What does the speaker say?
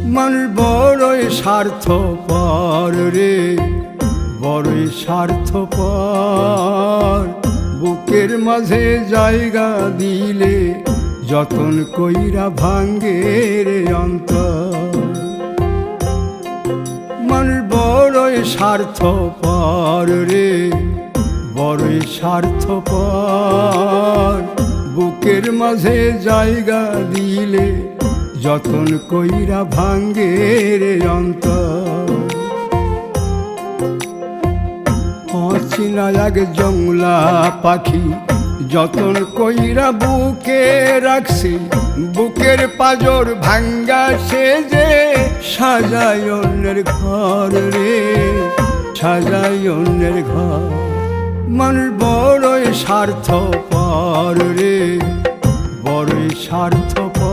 মানুষ বড়ই স্বার্থপর রে, বড়ই স্বার্থপর। বুকের মাঝে জায়গা দিলে যতন কইরা ভাঙ্গে রে অন্তর। মানুষ বড়ই স্বার্থপর রে, বড়ই স্বার্থপর। বুকের মাঝে জায়গা দিলে যতন কইরা ভাঙ্গে রে অন্তর। অচিনা এক জংলা পাখি যতন কইরা বুকে রাখছি, বুকের পাজর ভাঙ্গা সে যে সাজায় অন্যের ঘর রে, সাজায় অন্যের ঘর। মানুষ বড়ই স্বার্থপর রে, বড়ই স্বার্থপর।